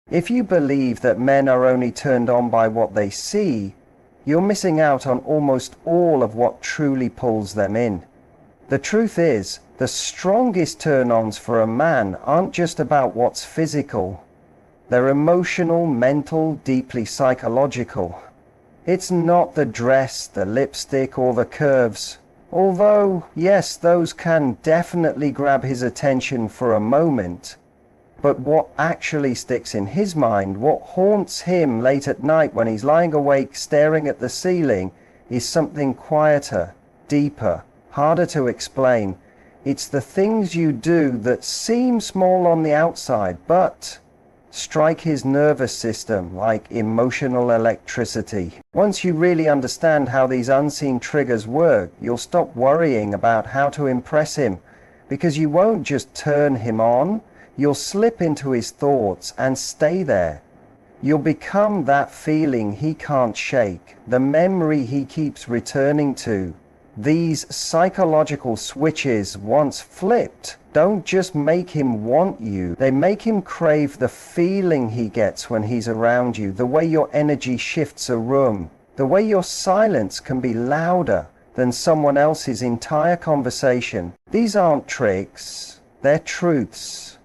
If you believe that men are only turned on by what they see, you're missing out on almost all of what truly pulls them in. The truth is, the strongest turn-ons for a man aren't just about what's physical. They're emotional, mental, deeply psychological. It's not the dress, the lipstick, or the curves. Although, yes, those can definitely grab his attention for a moment. But what actually sticks in his mind, what haunts him late at night when he's lying awake staring at the ceiling, is something quieter, deeper, harder to explain. It's the things you do that seem small on the outside, but strike his nervous system like emotional electricity. Once you really understand how these unseen triggers work, you'll stop worrying about how to impress him, because you won't just turn him on, you'll slip into his thoughts and stay there. You'll become that feeling he can't shake, the memory he keeps returning to. These psychological switches, once flipped, don't just make him want you, they make him crave the feeling he gets when he's around you, the way your energy shifts a room, the way your silence can be louder than someone else's entire conversation. These aren't tricks, they're truths.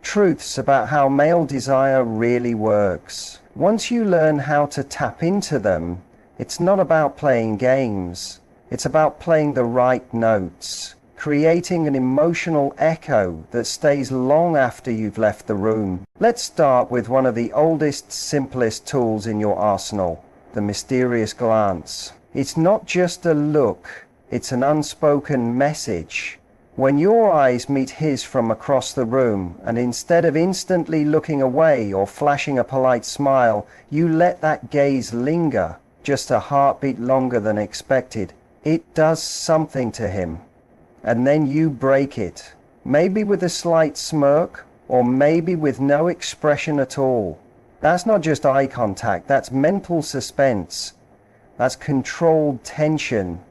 Truths about how male desire really works. Once you learn how to tap into them, it's not about playing games. It's about playing the right notes, creating an emotional echo that stays long after you've left the room. Let's start with one of the oldest, simplest tools in your arsenal, the mysterious glance. It's not just a look, it's an unspoken message. When your eyes meet his from across the room, and instead of instantly looking away or flashing a polite smile, you let that gaze linger, just a heartbeat longer than expected, it does something to him. And then you break it, maybe with a slight smirk, or maybe with no expression at all. That's not just eye contact, that's mental suspense. That's controlled tension.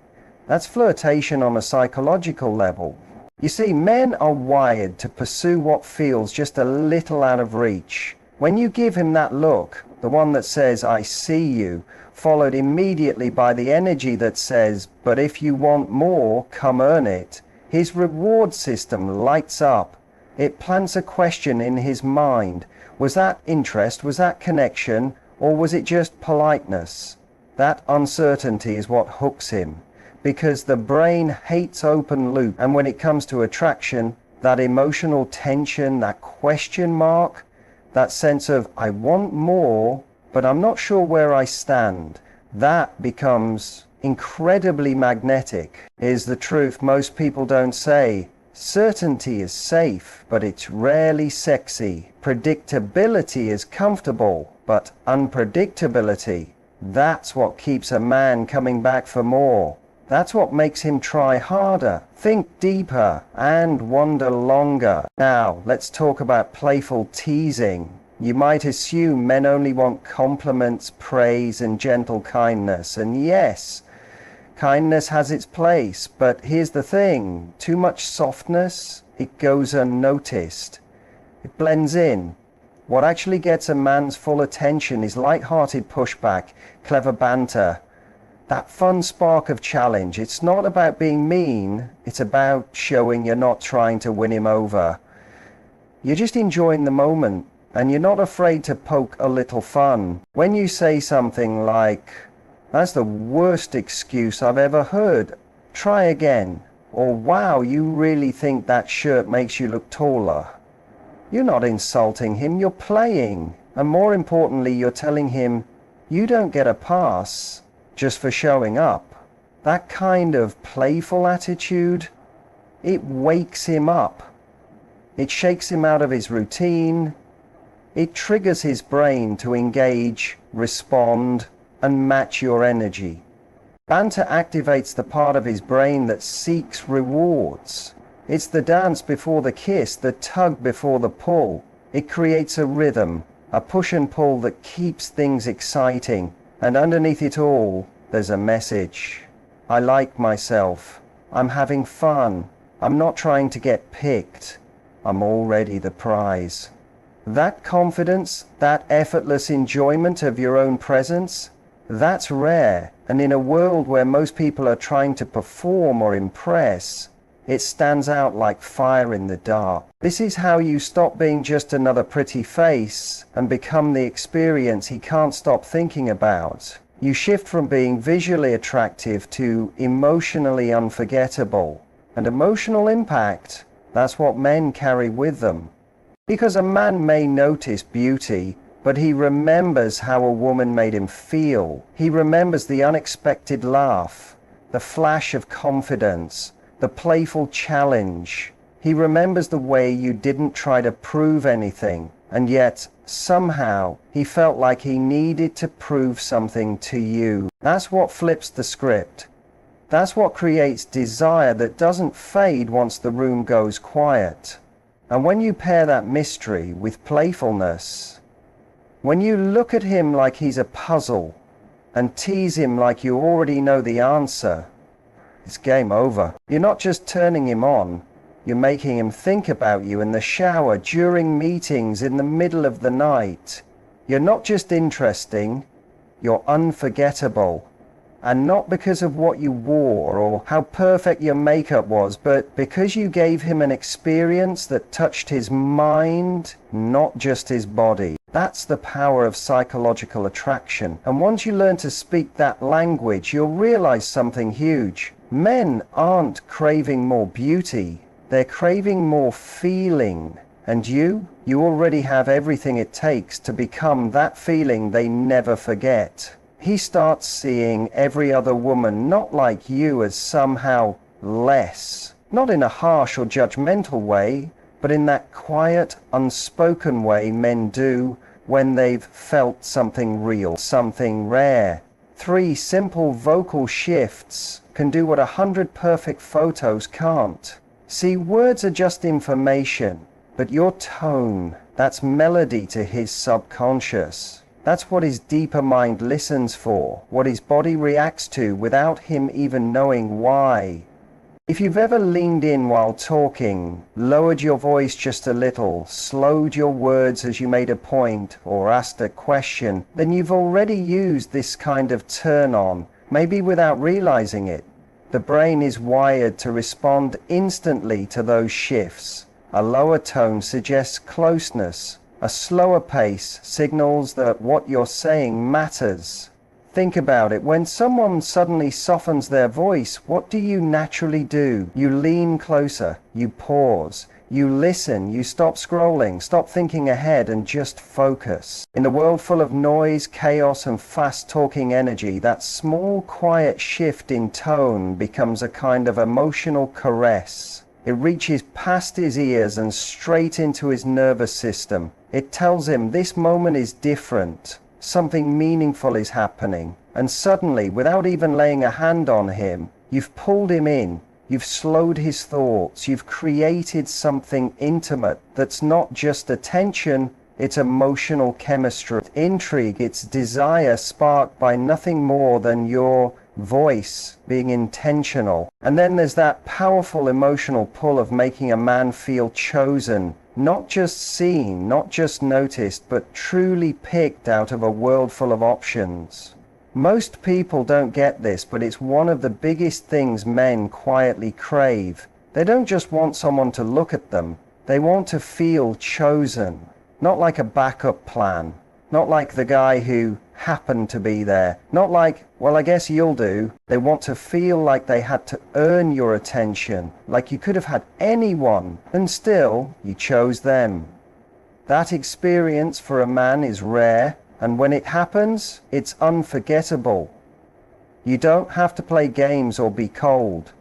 That's flirtation on a psychological level. You see, men are wired to pursue what feels just a little out of reach. When you give him that look, the one that says, "I see you," followed immediately by the energy that says, "But if you want more, come earn it," his reward system lights up. It plants a question in his mind. Was that interest, was that connection, or was it just politeness? That uncertainty is what hooks him, because the brain hates open loop, and when it comes to attraction, that emotional tension, that question mark, that sense of, I want more, but I'm not sure where I stand, that becomes incredibly magnetic. Is the truth most people don't say. Certainty is safe, but it's rarely sexy. Predictability is comfortable, but unpredictability, that's what keeps a man coming back for more. That's what makes him try harder, think deeper, and wonder longer. Now, let's talk about playful teasing. You might assume men only want compliments, praise, and gentle kindness. And yes, kindness has its place, but here's the thing. Too much softness, it goes unnoticed. It blends in. What actually gets a man's full attention is light-hearted pushback, clever banter, that fun spark of challenge. It's not about being mean, it's about showing you're not trying to win him over. You're just enjoying the moment, and you're not afraid to poke a little fun. When you say something like, "That's the worst excuse I've ever heard, try again," or "Wow, you really think that shirt makes you look taller," you're not insulting him, you're playing. And more importantly, you're telling him, you don't get a pass just for showing up. That kind of playful attitude, it wakes him up. It shakes him out of his routine. It triggers his brain to engage, respond, and match your energy. Banter activates the part of his brain that seeks rewards. It's the dance before the kiss, the tug before the pull. It creates a rhythm, a push and pull that keeps things exciting. And underneath it all, there's a message. I like myself. I'm having fun. I'm not trying to get picked. I'm already the prize. That confidence, that effortless enjoyment of your own presence, that's rare, and in a world where most people are trying to perform or impress, it stands out like fire in the dark. This is how you stop being just another pretty face and become the experience he can't stop thinking about. You shift from being visually attractive to emotionally unforgettable. And emotional impact, that's what men carry with them. Because a man may notice beauty, but he remembers how a woman made him feel. He remembers the unexpected laugh, the flash of confidence, the playful challenge. He remembers the way you didn't try to prove anything, and yet, somehow, he felt like he needed to prove something to you. That's what flips the script. That's what creates desire that doesn't fade once the room goes quiet. And when you pair that mystery with playfulness, when you look at him like he's a puzzle and tease him like you already know the answer, it's game over. You're not just turning him on, you're making him think about you in the shower, during meetings, in the middle of the night. You're not just interesting, you're unforgettable. And not because of what you wore or how perfect your makeup was, but because you gave him an experience that touched his mind, not just his body. That's the power of psychological attraction. And once you learn to speak that language, you'll realize something huge. Men aren't craving more beauty, they're craving more feeling. And you already have everything it takes to become that feeling they never forget. He starts seeing every other woman not like you as somehow less. Not in a harsh or judgmental way, but in that quiet, unspoken way men do when they've felt something real, something rare. 3 simple vocal shifts can do what 100 perfect photos can't. See, words are just information, but your tone, that's melody to his subconscious. That's what his deeper mind listens for, what his body reacts to without him even knowing why. If you've ever leaned in while talking, lowered your voice just a little, slowed your words as you made a point or asked a question, then you've already used this kind of turn-on, maybe without realizing it. The brain is wired to respond instantly to those shifts. A lower tone suggests closeness. A slower pace signals that what you're saying matters. Think about it. When someone suddenly softens their voice, what do you naturally do? You lean closer, you pause, you listen, you stop scrolling, stop thinking ahead and just focus. In a world full of noise, chaos and fast-talking energy, that small quiet shift in tone becomes a kind of emotional caress. It reaches past his ears and straight into his nervous system. It tells him this moment is different. Something meaningful is happening. And suddenly, without even laying a hand on him, you've pulled him in. You've slowed his thoughts. You've created something intimate that's not just attention, it's emotional chemistry. Intrigue, it's desire sparked by nothing more than your voice being intentional. And then there's that powerful emotional pull of making a man feel chosen, not just seen, not just noticed, but truly picked out of a world full of options. Most people don't get this, but it's one of the biggest things men quietly crave. They don't just want someone to look at them, they want to feel chosen. Not like a backup plan, not like the guy who happened to be there, not like, well, I guess you'll do. They want to feel like they had to earn your attention, like you could have had anyone, and still you chose them. That experience for a man is rare, and when it happens, it's unforgettable. You don't have to play games or be cold.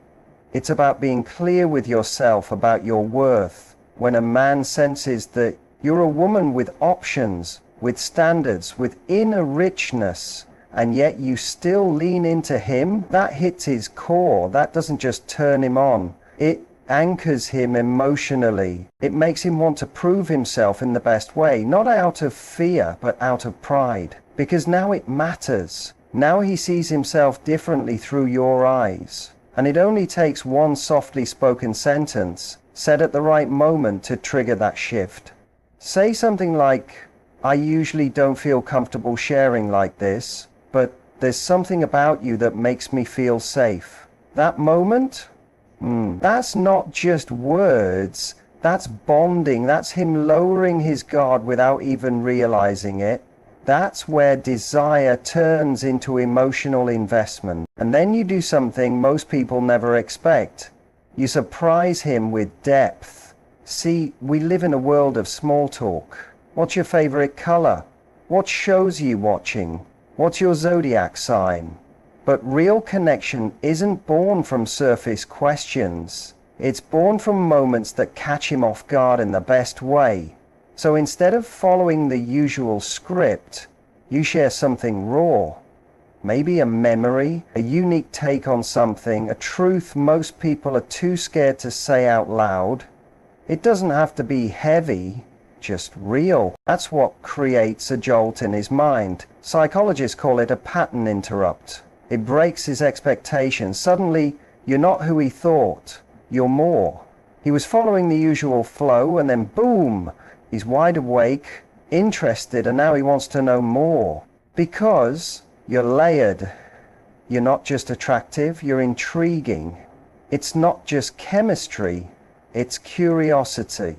It's about being clear with yourself about your worth. When a man senses that you're a woman with options, with standards, with inner richness, and yet you still lean into him, that hits his core. That doesn't just turn him on. It anchors him emotionally. It makes him want to prove himself in the best way, not out of fear, but out of pride. Because now it matters. Now he sees himself differently through your eyes. And it only takes one softly spoken sentence, said at the right moment, to trigger that shift. Say something like, I usually don't feel comfortable sharing like this, but there's something about you that makes me feel safe. That moment? That's not just words, that's bonding, that's him lowering his guard without even realizing it. That's where desire turns into emotional investment. And then you do something most people never expect. You surprise him with depth. See, we live in a world of small talk. What's your favorite color? What shows are you watching? What's your zodiac sign? But real connection isn't born from surface questions. It's born from moments that catch him off guard in the best way. So instead of following the usual script, you share something raw. Maybe a memory, a unique take on something, a truth most people are too scared to say out loud. It doesn't have to be heavy, just real. That's what creates a jolt in his mind. Psychologists call it a pattern interrupt. It breaks his expectations. Suddenly, you're not who he thought. You're more. He was following the usual flow, and then boom, he's wide awake, interested, and now he wants to know more. Because you're layered. You're not just attractive, you're intriguing. It's not just chemistry, it's curiosity.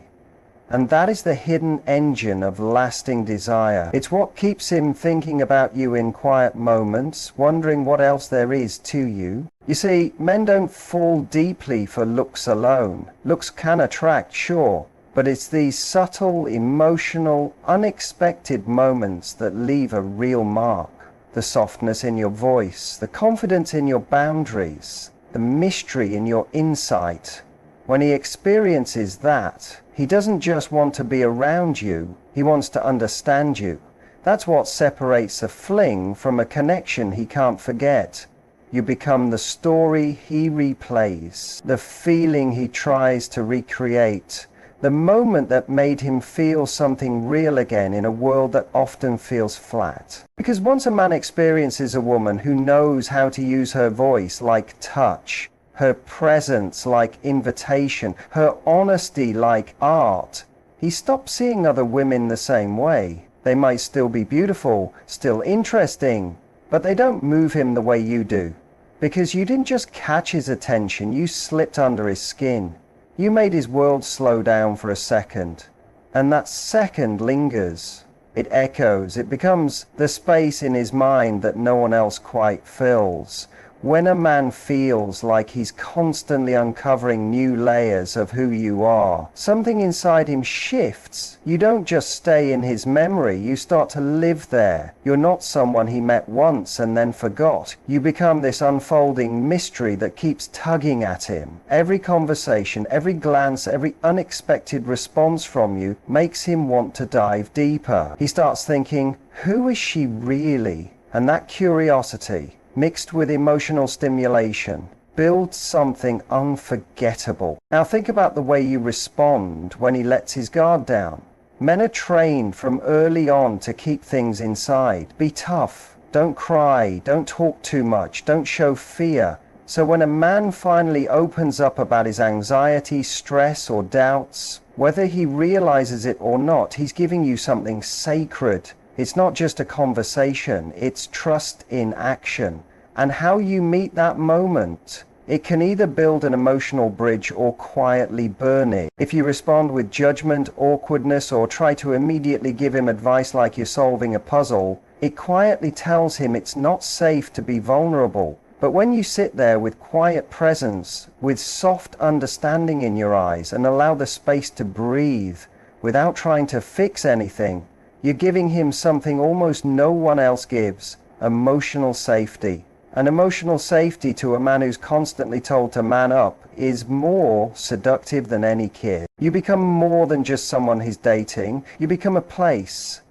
And that is the hidden engine of lasting desire. It's what keeps him thinking about you in quiet moments, wondering what else there is to you. You see, men don't fall deeply for looks alone. Looks can attract, sure, but it's these subtle, emotional, unexpected moments that leave a real mark. The softness in your voice, the confidence in your boundaries, the mystery in your insight. When he experiences that, he doesn't just want to be around you, he wants to understand you. That's what separates a fling from a connection he can't forget. You become the story he replays, the feeling he tries to recreate, the moment that made him feel something real again in a world that often feels flat. Because once a man experiences a woman who knows how to use her voice like touch, her presence like invitation, her honesty like art, he stops seeing other women the same way. They might still be beautiful, still interesting, but they don't move him the way you do. Because you didn't just catch his attention, you slipped under his skin. You made his world slow down for a second. And that second lingers. It echoes. It becomes the space in his mind that no one else quite fills. When a man feels like he's constantly uncovering new layers of who you are, something inside him shifts. You don't just stay in his memory, you start to live there. You're not someone he met once and then forgot. You become this unfolding mystery that keeps tugging at him. Every conversation, every glance, every unexpected response from you makes him want to dive deeper. He starts thinking, who is she really? And that curiosity, mixed with emotional stimulation, builds something unforgettable. Now think about the way you respond when he lets his guard down. Men are trained from early on to keep things inside. Be tough, don't cry, don't talk too much, don't show fear. So when a man finally opens up about his anxiety, stress, or doubts, whether he realizes it or not, he's giving you something sacred. It's not just a conversation, it's trust in action. And how you meet that moment, it can either build an emotional bridge or quietly burn it. If you respond with judgment, awkwardness, or try to immediately give him advice like you're solving a puzzle, it quietly tells him it's not safe to be vulnerable. But when you sit there with quiet presence, with soft understanding in your eyes, and allow the space to breathe without trying to fix anything, you're giving him something almost no one else gives: emotional safety. And emotional safety to a man who's constantly told to man up is more seductive than any kid. You become more than just someone he's dating. You become a place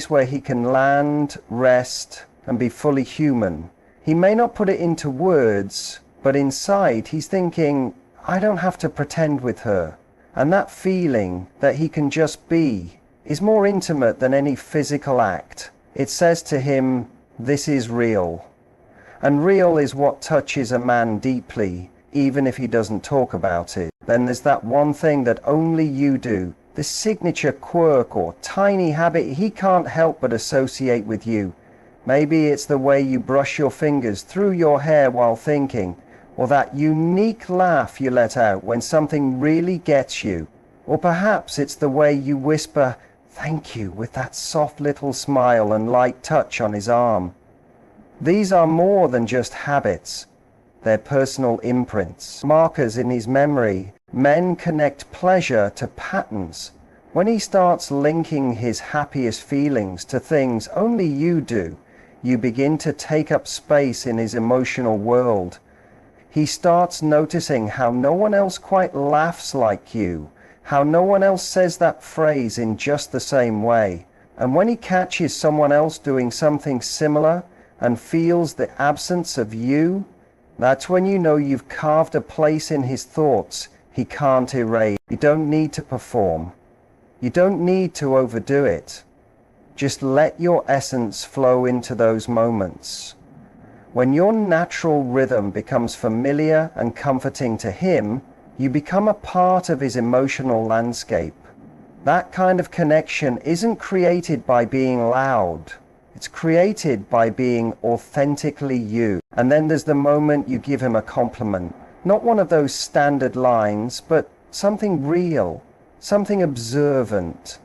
where he can land, rest, and be fully human. He may not put it into words, but inside he's thinking, I don't have to pretend with her. And that feeling that he can just be is more intimate than any physical act. It says to him, this is real. And real is what touches a man deeply, even if he doesn't talk about it. Then there's that one thing that only you do, the signature quirk or tiny habit he can't help but associate with you. Maybe it's the way you brush your fingers through your hair while thinking, or that unique laugh you let out when something really gets you. Or perhaps it's the way you whisper, "Thank you," with that soft little smile and light touch on his arm. These are more than just habits. They're personal imprints, markers in his memory. Men connect pleasure to patterns. When he starts linking his happiest feelings to things only you do, you begin to take up space in his emotional world. He starts noticing how no one else quite laughs like you, how no one else says that phrase in just the same way. And when he catches someone else doing something similar and feels the absence of you, that's when you know you've carved a place in his thoughts he can't erase. You don't need to perform. You don't need to overdo it. Just let your essence flow into those moments. When your natural rhythm becomes familiar and comforting to him, you become a part of his emotional landscape. That kind of connection isn't created by being loud. It's created by being authentically you. And then there's the moment you give him a compliment. Not one of those standard lines, but something real, something observant.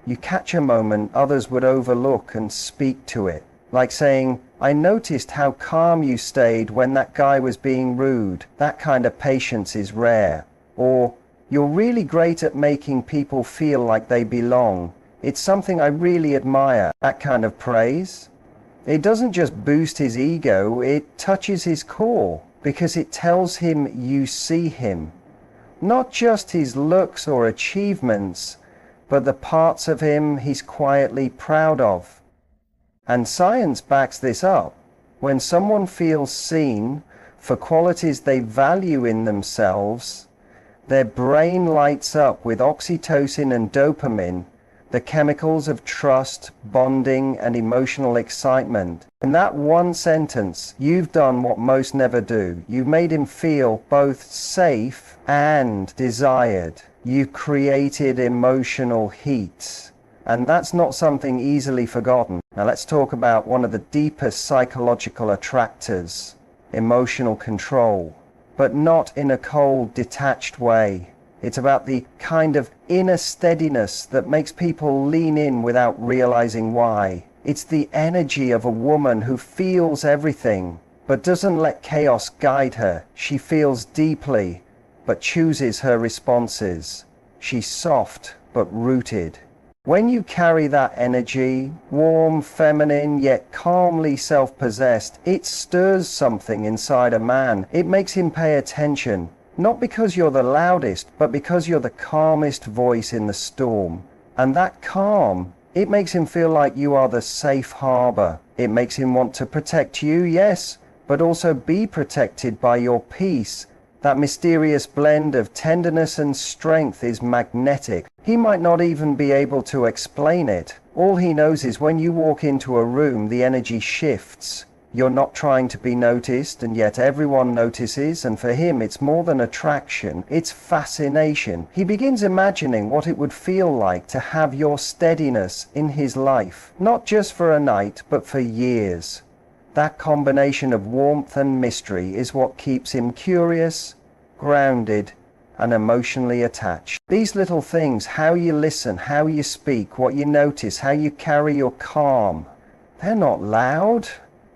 You catch a moment others would overlook and speak to it. Like saying, "I noticed how calm you stayed when that guy was being rude. That kind of patience is rare." Or, "You're really great at making people feel like they belong. It's something I really admire." That kind of praise. It doesn't just boost his ego, it touches his core, because it tells him you see him. Not just his looks or achievements, but the parts of him he's quietly proud of. And science backs this up. When someone feels seen for qualities they value in themselves, their brain lights up with oxytocin and dopamine, the chemicals of trust, bonding, and emotional excitement. In that one sentence, you've done what most never do. You've made him feel both safe and desired. You've created emotional heat. And that's not something easily forgotten. Now let's talk about one of the deepest psychological attractors, emotional control. But not in a cold, detached way. It's about the kind of inner steadiness that makes people lean in without realizing why. It's the energy of a woman who feels everything, but doesn't let chaos guide her. She feels deeply, but chooses her responses. She's soft, but rooted. When you carry that energy, warm, feminine, yet calmly self-possessed, it stirs something inside a man. It makes him pay attention. Not because you're the loudest, but because you're the calmest voice in the storm. And that calm, it makes him feel like you are the safe harbor. It makes him want to protect you, yes, but also be protected by your peace. That mysterious blend of tenderness and strength is magnetic. He might not even be able to explain it. All he knows is when you walk into a room, the energy shifts. You're not trying to be noticed, and yet everyone notices, and for him it's more than attraction, it's fascination. He begins imagining what it would feel like to have your steadiness in his life, not just for a night, but for years. That combination of warmth and mystery is what keeps him curious, grounded, and emotionally attached. These little things, how you listen, how you speak, what you notice, how you carry your calm, they're not loud,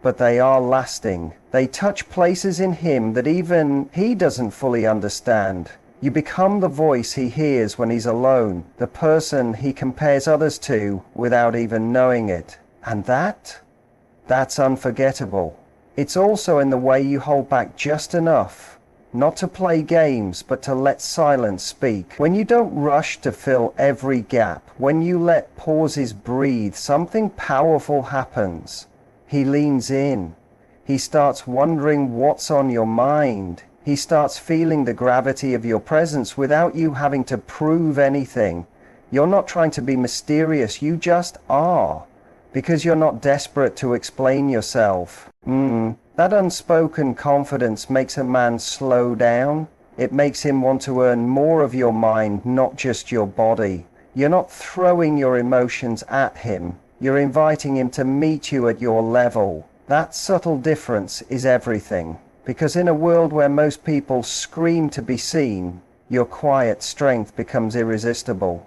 but they are lasting. They touch places in him that even he doesn't fully understand. You become the voice he hears when he's alone, the person he compares others to without even knowing it. And that's unforgettable. It's also in the way you hold back just enough, not to play games, but to let silence speak. When you don't rush to fill every gap, when you let pauses breathe, something powerful happens. He leans in. He starts wondering what's on your mind. He starts feeling the gravity of your presence without you having to prove anything. You're not trying to be mysterious, you just are. Because you're not desperate to explain yourself. That unspoken confidence makes a man slow down. It makes him want to earn more of your mind, not just your body. You're not throwing your emotions at him. You're inviting him to meet you at your level. That subtle difference is everything. Because in a world where most people scream to be seen, your quiet strength becomes irresistible.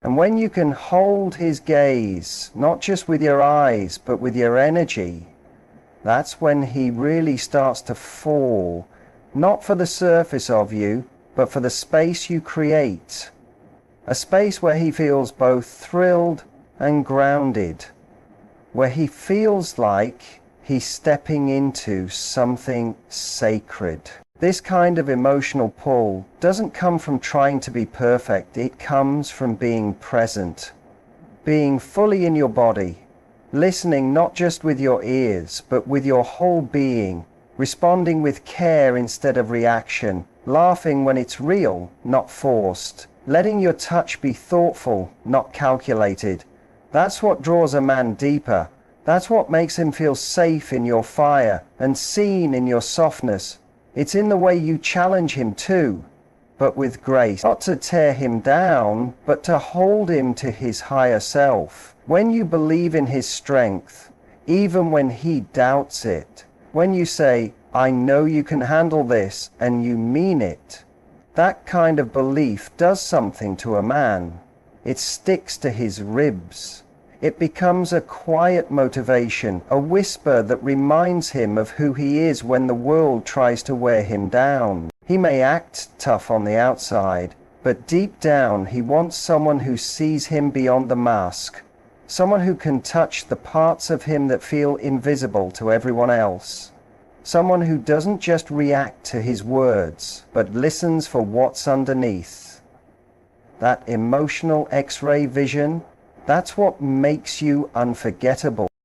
And when you can hold his gaze, not just with your eyes, but with your energy, that's when he really starts to fall, not for the surface of you, but for the space you create. A space where he feels both thrilled and grounded, where he feels like he's stepping into something sacred. This kind of emotional pull doesn't come from trying to be perfect. It comes from being present, being fully in your body, listening not just with your ears, but with your whole being, responding with care instead of reaction, laughing when it's real, not forced, letting your touch be thoughtful, not calculated. That's what draws a man deeper. That's what makes him feel safe in your fire and seen in your softness. It's in the way you challenge him too, but with grace. Not to tear him down, but to hold him to his higher self. When you believe in his strength, even when he doubts it, when you say, "I know you can handle this," and you mean it, that kind of belief does something to a man. It sticks to his ribs. It becomes a quiet motivation, a whisper that reminds him of who he is when the world tries to wear him down. He may act tough on the outside, but deep down he wants someone who sees him beyond the mask, someone who can touch the parts of him that feel invisible to everyone else, someone who doesn't just react to his words, but listens for what's underneath. That emotional X-ray vision, that's what makes you unforgettable.